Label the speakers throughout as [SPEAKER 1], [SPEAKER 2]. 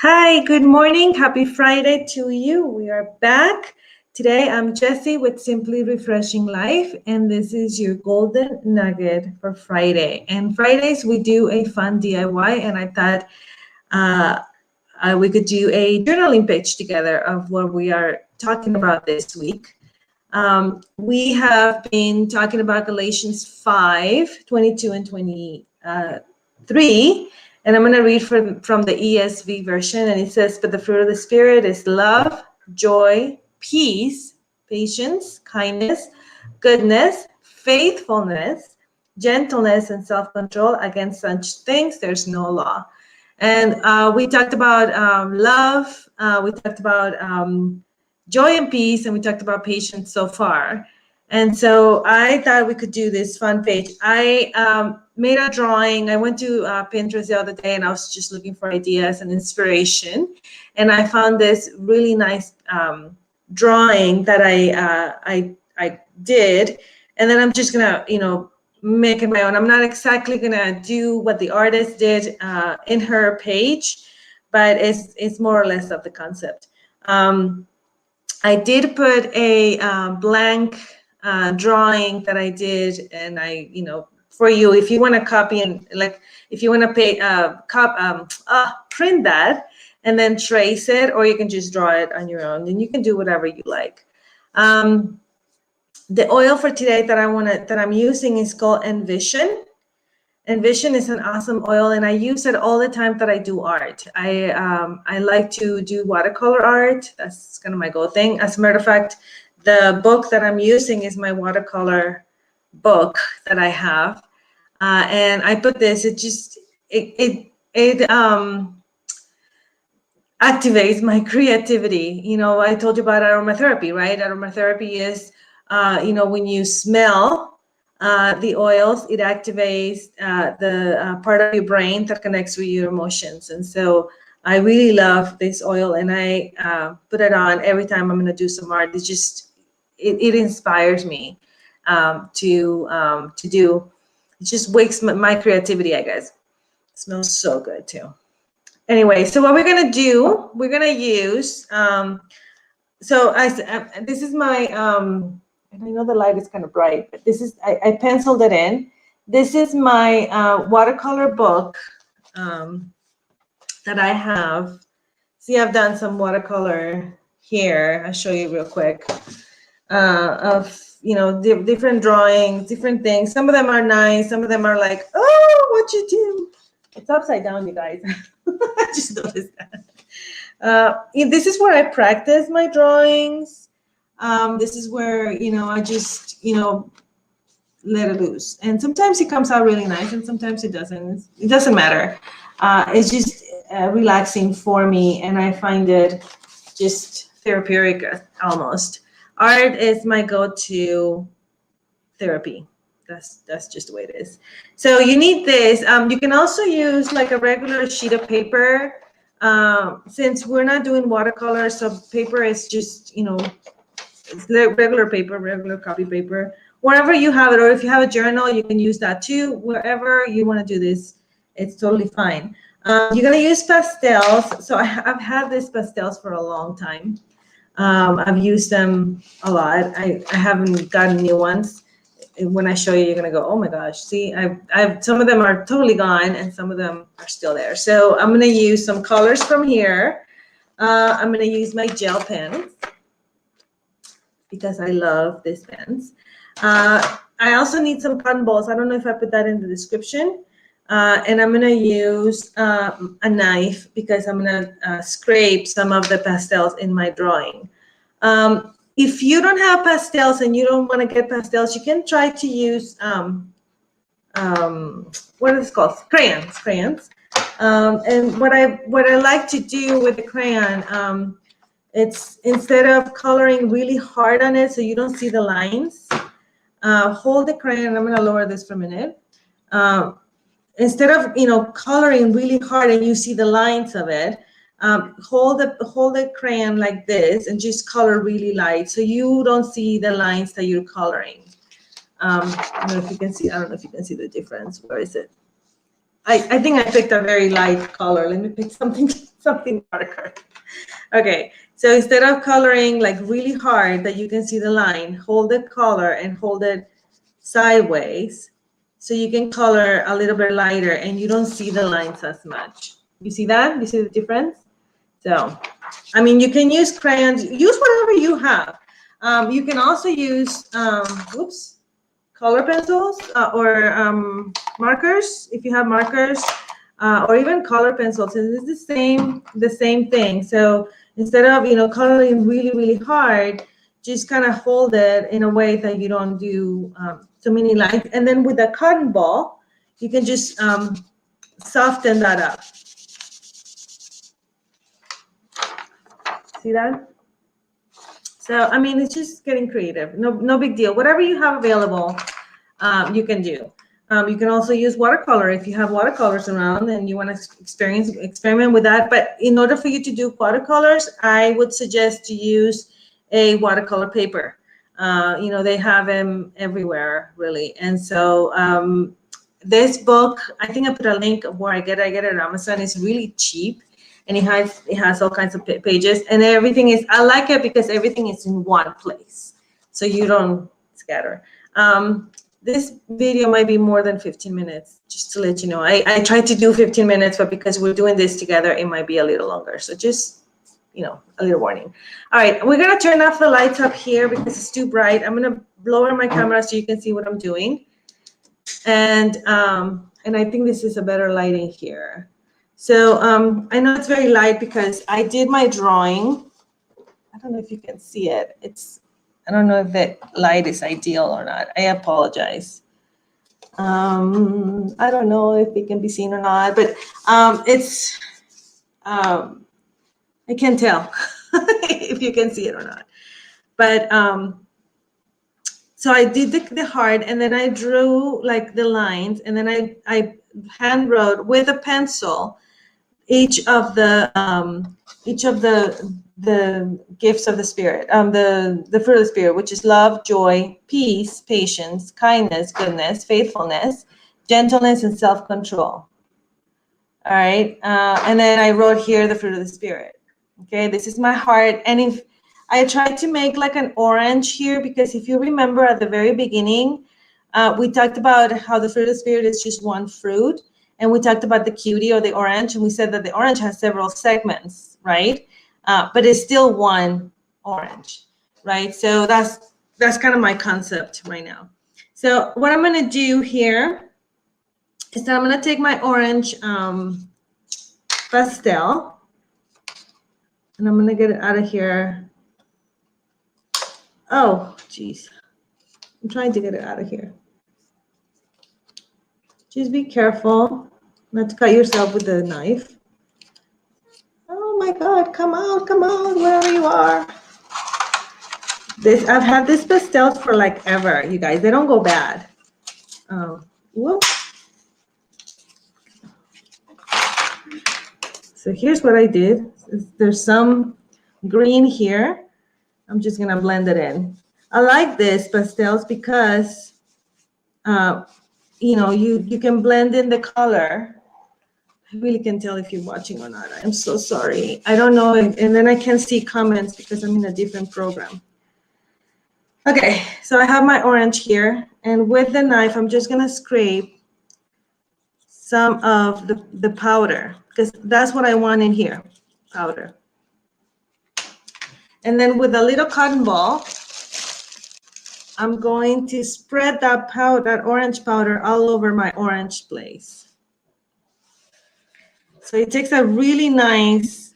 [SPEAKER 1] Hi, good morning. Happy Friday to you. We are back. Today I'm Jessie with Simply Refreshing Life, and this is your golden nugget for Friday. And Fridays we do a fun DIY, and I thought we could do a journaling page together of what we are talking about this week. We have been talking about Galatians 5:22 and 23. And I'm going to read from the ESV version. And it says, but the fruit of the Spirit is love, joy, peace, patience, kindness, goodness, faithfulness, gentleness, and self-control. Against such things, there's no law. And we talked about love. We talked about joy and peace. And we talked about patience so far. And so I thought we could do this fun page. I made a drawing. I went to Pinterest the other day and I was just looking for ideas and inspiration. And I found this really nice drawing that I did. And then I'm just gonna, make it my own. I'm not exactly gonna do what the artist did in her page, but it's more or less of the concept. I did put a blank drawing that I did, and I, for you, if you want to copy and if you want to print that and then trace it, or you can just draw it on your own, and you can do whatever you like. The oil for today that I'm using is called Envision. Envision is an awesome oil, and I use it all the time that I do art. I like to do watercolor art. That's kind of my go thing. As a matter of fact, the book that I'm using is my watercolor book that I have, and I put this. It activates my creativity. I told you about aromatherapy, right? Aromatherapy is, when you smell the oils, it activates the part of your brain that connects with your emotions. And so I really love this oil, and I put it on every time I'm going to do some art. It inspires me to do. It just wakes my creativity, I guess. It smells so good too. Anyway, so what we're going to do, we're going to use, this is my, and I know the light is kind of bright, but this is, I penciled it in. This is my watercolor book that I have. See, I've done some watercolor here. I'll show you real quick of, different drawings, different things. Some of them are nice. Some of them are like, oh, what you do? It's upside down, you guys. I just noticed that. This is where I practice my drawings. This is where, I just, let it loose. And sometimes it comes out really nice and sometimes it doesn't. It doesn't matter. It's just relaxing for me, and I find it just therapeutic almost. Art is my go-to therapy. That's just the way it is. So you need this. You can also use like a regular sheet of paper. Since we're not doing watercolor, so paper is just, it's regular paper, regular copy paper. Wherever you have it, or if you have a journal, you can use that too. Wherever you want to do this, it's totally fine. You're going to use pastels. So I've had these pastels for a long time. I've used them a lot. I haven't gotten new ones. When I show you, you're gonna go, oh my gosh, see, I've some of them are totally gone and some of them are still there. So I'm gonna use some colors from here. I'm gonna use my gel pens because I love these pens. I also need some cotton balls. I don't know if I put that in the description. And I'm gonna use a knife because I'm gonna scrape some of the pastels in my drawing. If you don't have pastels and you don't want to get pastels, you can try to use what is it called? Crayons. And what I like to do with the crayon, it's instead of coloring really hard on it so you don't see the lines, hold the crayon. I'm going to lower this for a minute. Instead of, coloring really hard and you see the lines of it, hold the crayon like this and just color really light so you don't see the lines that you're coloring. I don't know if you can see. I don't know if you can see the difference. Where is it? I think I picked a very light color. Let me pick something darker. Okay, so instead of coloring like really hard that you can see the line, hold the color and hold it sideways so you can color a little bit lighter and you don't see the lines as much. You see that? You see the difference? So, I mean, you can use crayons, use whatever you have. You can also use, color pencils or markers if you have markers, or even color pencils. And it's the same thing. So instead of coloring really hard, just kind of hold it in a way that you don't do so many lines. And then with a cotton ball, you can just soften that up. See that? So, I mean, it's just getting creative. No big deal. Whatever you have available, you can do. You can also use watercolor if you have watercolors around and you want to experiment with that. But in order for you to do watercolors, I would suggest to use a watercolor paper. They have them everywhere, really. And so this book, I think I put a link of where I get it on Amazon. It's really cheap. And it has all kinds of pages, and everything is, I like it because everything is in one place, so you don't scatter. This video might be more than 15 minutes, just to let you know. I tried to do 15 minutes, but because we're doing this together, it might be a little longer. So just, a little warning. All right, we're gonna turn off the lights up here because it's too bright. I'm gonna lower my camera so you can see what I'm doing. And I think this is a better lighting here. So I know it's very light because I did my drawing. I don't know if you can see it. I don't know if that light is ideal or not. I apologize. I don't know if it can be seen or not, but I can't tell if you can see it or not. But so I did the heart, and then I drew like the lines, and then I hand wrote with a pencil each of the gifts of the Spirit, the fruit of the Spirit, which is love, joy, peace, patience, kindness, goodness, faithfulness, gentleness, and self-control. All right, and then I wrote here the fruit of the Spirit. Okay, this is my heart, and if I tried to make like an orange here, because if you remember at the very beginning, we talked about how the fruit of the Spirit is just one fruit. And we talked about the cutie or the orange, and we said that the orange has several segments, right? But it's still one orange, right? So that's kind of my concept right now. So what I'm going to do here is that I'm going to take my orange pastel, and I'm going to get it out of here. Oh, geez. I'm trying to get it out of here. Just be careful not to cut yourself with the knife. Oh my God, come out, wherever you are. I've had this pastels for like ever, you guys. They don't go bad. Whoop. So here's what I did. There's some green here. I'm just gonna blend it in. I like this pastels because you can blend in the color. I really can tell if you're watching or not. I'm so sorry. I don't know, and then I can't see comments because I'm in a different program. Okay, so I have my orange here, and with the knife, I'm just gonna scrape some of the powder, because that's what I want in here, powder. And then with a little cotton ball, I'm going to spread that orange powder all over my orange place. So it takes a really nice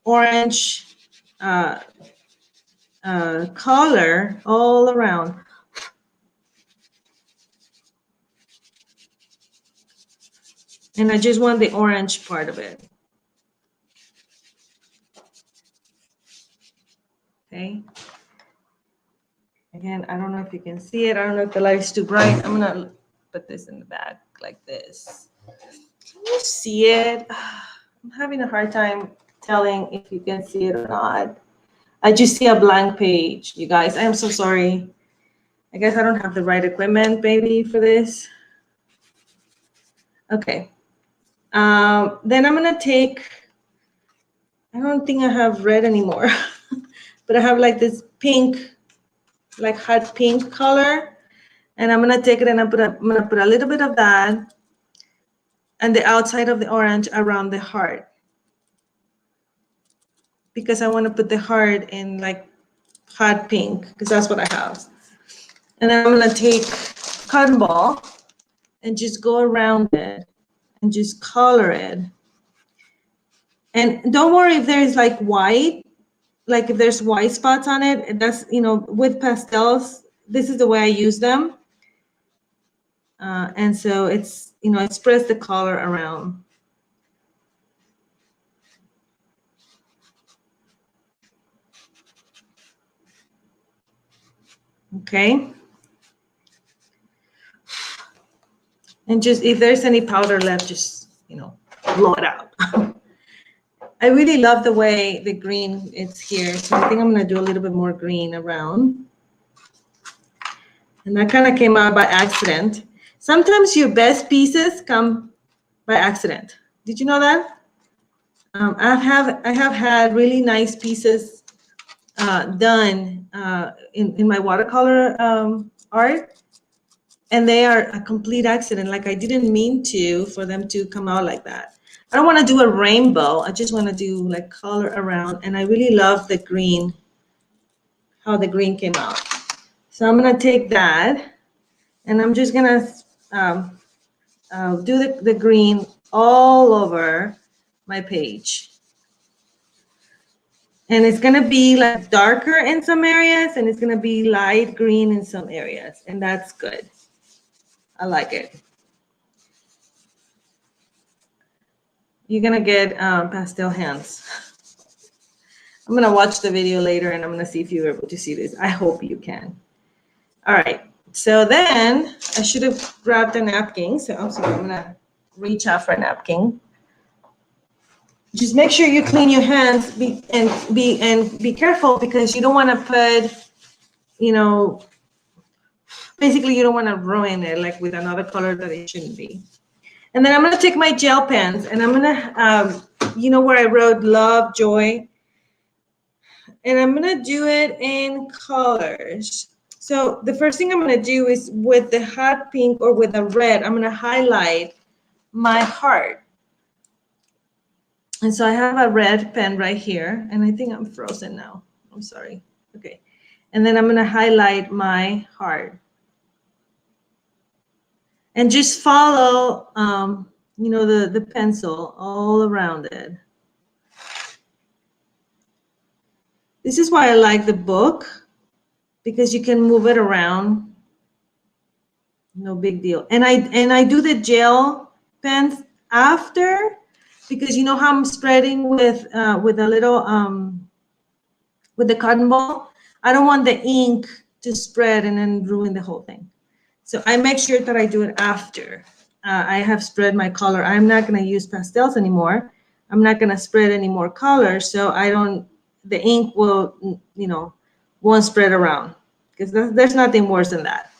[SPEAKER 1] orange color all around. And I just want the orange part of it. Okay. Again, I don't know if you can see it. I don't know if the light is too bright. I'm gonna put this in the back like this. Can you see it? I'm having a hard time telling if you can see it or not. I just see a blank page, you guys. I am so sorry. I guess I don't have the right equipment maybe for this. Okay. Then I'm gonna take, I don't think I have red anymore, but I have like this pink, like hot pink color. And I'm gonna take it and I'm gonna put a little bit of that and the outside of the orange around the heart, because I want to put the heart in like hot pink, because that's what I have. And then I'm gonna take cotton ball and just go around it and just color it. And don't worry if there's like white, like if there's white spots on it. That's, you know, with pastels, this is the way I use them. And so it's, you know, it spreads the color around. Okay. And just, if there's any powder left, just, you know, blow it out. I really love the way the green is here. So I think I'm gonna do a little bit more green around. And that kind of came out by accident. Sometimes your best pieces come by accident. Did you know that? I have had really nice pieces done in my watercolor art, and they are a complete accident. Like I didn't mean for them to come out like that. I don't want to do a rainbow. I just want to do like color around, and I really love the green, how the green came out. So I'm gonna take that, and I'm just gonna do the green all over my page. And it's gonna be like darker in some areas, and it's gonna be light green in some areas, and that's good. I like it. You're gonna get pastel hands. I'm gonna watch the video later, and I'm gonna see if you're able to see this. I hope you can. All right, so then I should have grabbed a napkin, so I'm gonna reach out for a napkin. Just make sure you clean your hands, be careful, because you don't want to put, you know, basically you don't want to ruin it like with another color that it shouldn't be. And then I'm going to take my gel pens, and I'm going to, you know, where I wrote love, joy, and I'm going to do it in colors. So the first thing I'm going to do is with the hot pink or with the red, I'm going to highlight my heart. And so I have a red pen right here, and I think I'm frozen now. I'm sorry. Okay. And then I'm going to highlight my heart. And just follow, you know, the pencil all around it. This is why I like the book, because you can move it around. No big deal. And I do the gel pens after, because you know how I'm spreading with a little with the cotton ball. I don't want the ink to spread and then ruin the whole thing. So I make sure that I do it after I have spread my color. I'm not going to use pastels anymore. I'm not going to spread any more color, so I don't, the ink will, you know, won't spread around, because there's nothing worse than that.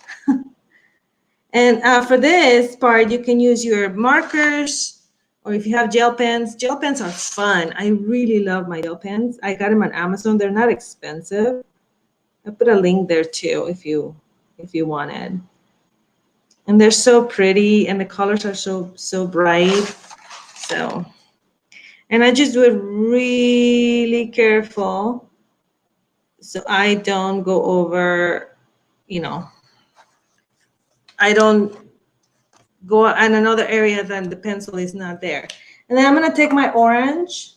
[SPEAKER 1] And for this part, you can use your markers, or if you have gel pens. Gel pens are fun. I really love my gel pens. I got them on Amazon. They're not expensive. I put a link there too if you wanted. And they're so pretty, and the colors are so bright. So, and I just do it really careful, so I don't go over, you know, I don't go in another area than the pencil is not there. And then I'm gonna take my orange.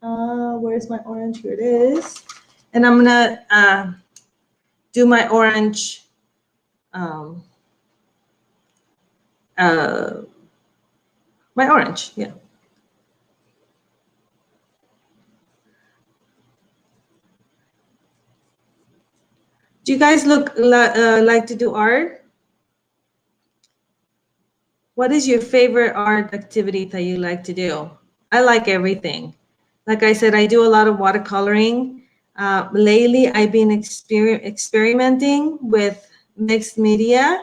[SPEAKER 1] Where's my orange? Here it is. And I'm gonna do my orange. My orange, yeah. Do you guys like to do art? What is your favorite art activity that you like to do? I like everything. Like I said, I do a lot of watercoloring. Lately, I've been experimenting with mixed media.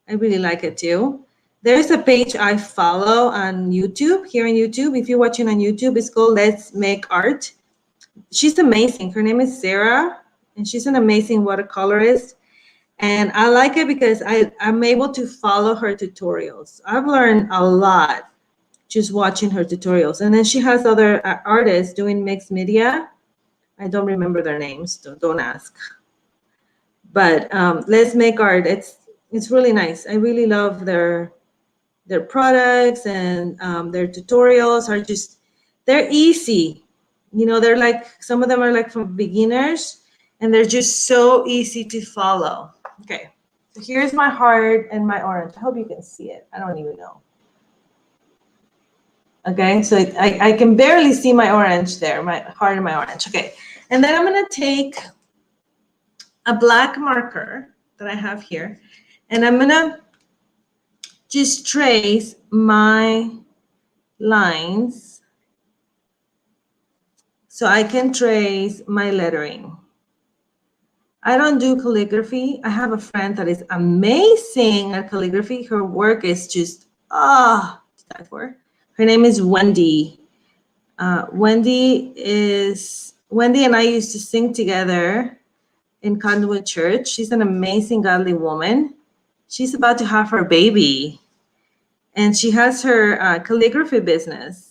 [SPEAKER 1] I really like it too. There's a page I follow on YouTube, here on YouTube. If you're watching on YouTube, it's called Let's Make Art. She's amazing. Her name is Sarah, and she's an amazing watercolorist. And I like it because I'm able to follow her tutorials. I've learned a lot just watching her tutorials. And then she has other artists doing mixed media. I don't remember their names, so don't ask. But Let's Make Art. It's really nice. I really love their products, and their tutorials are just, they're easy. You know, they're like, some of them are like for beginners, and they're just so easy to follow. Okay, so here's my heart and my orange. I hope you can see it. I don't even know. Okay, so I can barely see my orange there, my heart and my orange. Okay, and then I'm gonna take a black marker that I have here, and I'm gonna just trace my lines so I can trace my lettering. I don't do calligraphy. I have a friend that is amazing at calligraphy. Her work is just, to die for. Her name is Wendy. Wendy and I used to sing together in Conduit Church. She's an amazing, godly woman. She's about to have her baby, and she has her calligraphy business.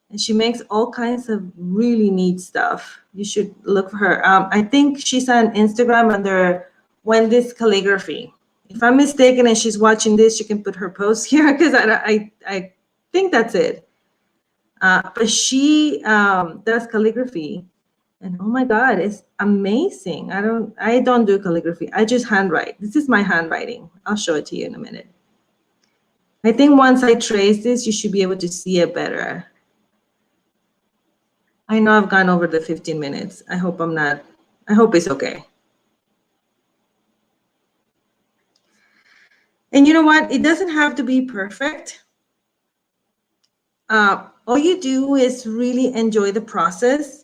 [SPEAKER 1] And she makes all kinds of really neat stuff. You should look for her. I think she's on Instagram under Wendy's Calligraphy. If I'm mistaken and she's watching this, you can put her post here, because I think that's it. But she does calligraphy, and oh my God, it's amazing. I don't do calligraphy. I just handwrite. This is my handwriting. I'll show it to you in a minute. I think once I trace this, you should be able to see it better. I know I've gone over the 15 minutes. I hope it's okay. And you know what? It doesn't have to be perfect. All you do is really enjoy the process.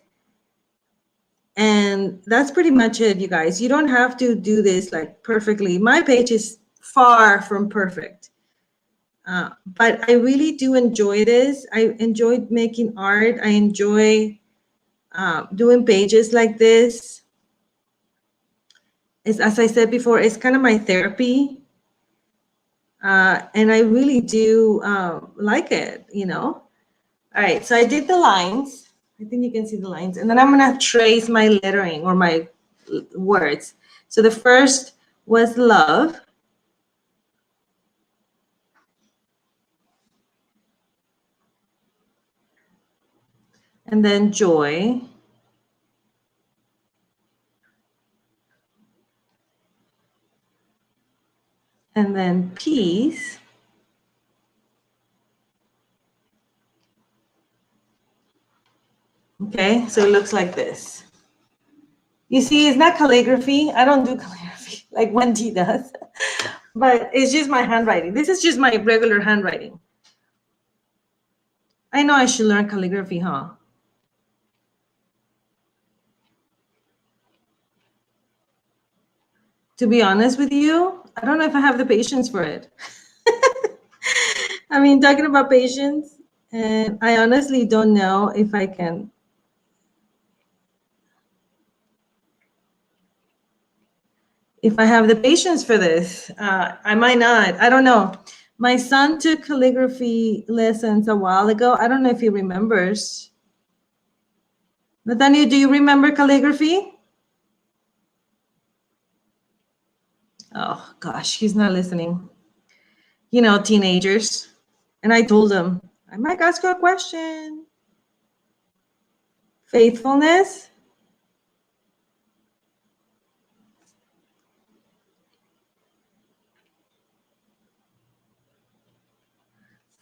[SPEAKER 1] And that's pretty much it, you guys. You don't have to do this like perfectly. My page is far from perfect. But I really do enjoy this. I enjoy making art. I enjoy doing pages like this. As I said before, it's kind of my therapy. And I really do like it, you know. All right, so I did the lines. I think you can see the lines. And then I'm going to trace my lettering or my words. So the first was love. And then joy. And then peace. Okay, so it looks like this. You see, it's not calligraphy. I don't do calligraphy like Wendy does, but it's just my handwriting. This is just my regular handwriting. I know I should learn calligraphy, huh? To be honest with you, I don't know if I have the patience for it. I mean, talking about patience, and I honestly don't know if I can. If I have the patience for this, I might not. I don't know. My son took calligraphy lessons a while ago. I don't know if he remembers. Nathaniel, do you remember calligraphy? Oh, gosh, he's not listening. You know, teenagers. And I told him, I might ask you a question. Faithfulness.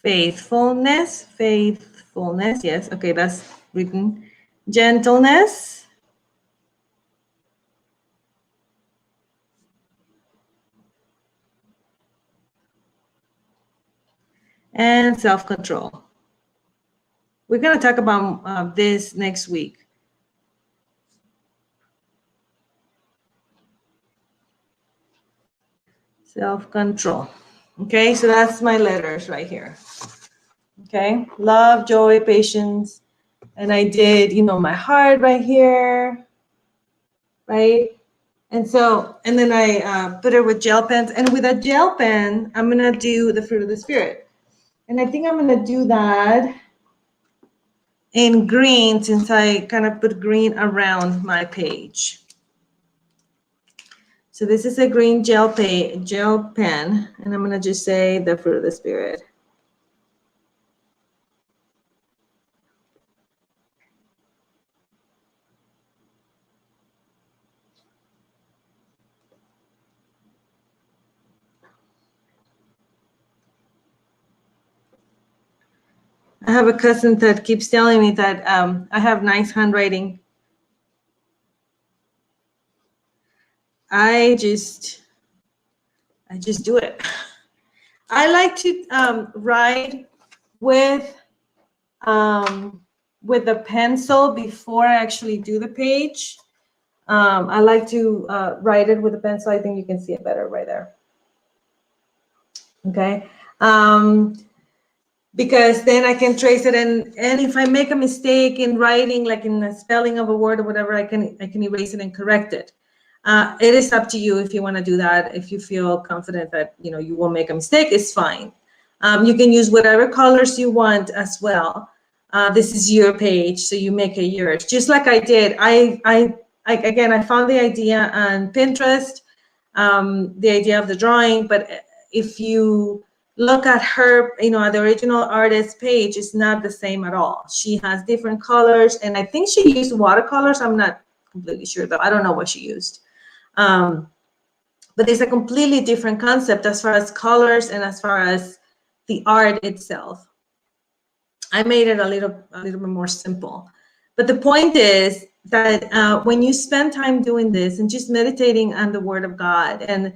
[SPEAKER 1] Faithfulness, faithfulness, yes, okay, that's written. Gentleness. and self-control. We're going to talk about this next week. Self-control. Okay, so that's my letters right here. Okay, love, joy, patience. And I did, you know, my heart right here, right? And so, and then I put it with gel pens. And with a gel pen, I'm going to do the fruit of the spirit. And I think I'm going to do that in green, since I kind of put green around my page. So this is a green gel pen, and I'm going to just say the fruit of the spirit. I have a cousin that keeps telling me that I have nice handwriting. I just do it. I like to write with the pencil before I actually do the page. I like to write it with a pencil. I think you can see it better right there. Okay. Because then I can trace it, and if I make a mistake in writing, like in the spelling of a word or whatever, I can erase it and correct it. It is up to you if you want to do that. If you feel confident that you won't make a mistake, it's fine. You can use whatever colors you want as well. This is your page, so you make it yours, just like I did. I found the idea on Pinterest, the idea of the drawing, but if you look at her, at the original artist page, it's not the same at all. She has different colors, and I think she used watercolors. I'm not completely sure, though. I don't know what she used. But it's a completely different concept as far as colors and as far as the art itself. I made it a little bit more simple. But the point is that when you spend time doing this and just meditating on the Word of God, and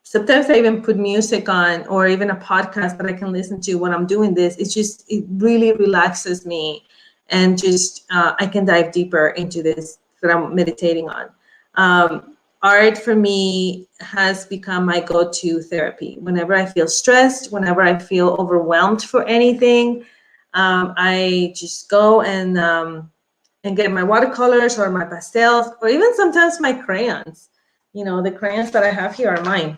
[SPEAKER 1] sometimes I even put music on, or even a podcast that I can listen to when I'm doing this, it really relaxes me, and just I can dive deeper into this that I'm meditating on. Art for me has become my go-to therapy. Whenever I feel stressed, whenever I feel overwhelmed for anything, I just go and get my watercolors or my pastels, or even sometimes my crayons. The crayons that I have here are mine.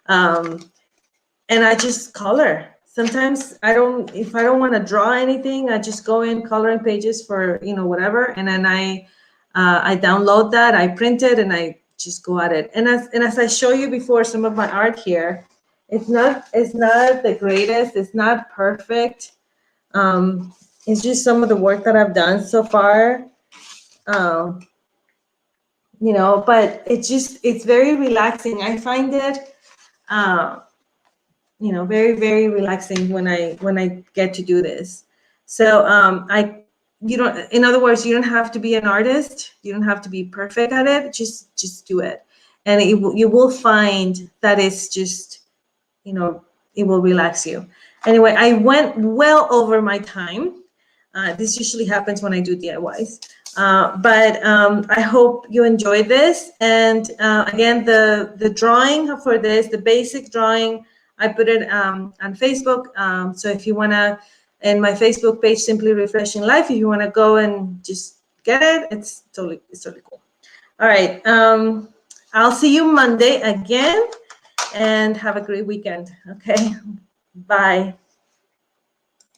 [SPEAKER 1] And I just color. Sometimes if I don't want to draw anything, I just go in coloring pages for, whatever. And then I download that, I print it, and I just go at it. And as I show you before, some of my art here, it's not the greatest. It's not perfect. It's just some of the work that I've done so far. But it's very relaxing. I find it, very, very relaxing when I get to do this. So in other words, you don't have to be an artist. You don't have to be perfect at it. Just do it. And you will find that it's just, it will relax you. Anyway, I went well over my time. This usually happens when I do DIYs. But I hope you enjoyed this. And again, the drawing for this, the basic drawing, I put it on Facebook. So if you want to, in my Facebook page, Simply Refreshing Life, if you want to go and just get it, it's totally cool. All right. I'll see you Monday again, and have a great weekend. Okay. Bye.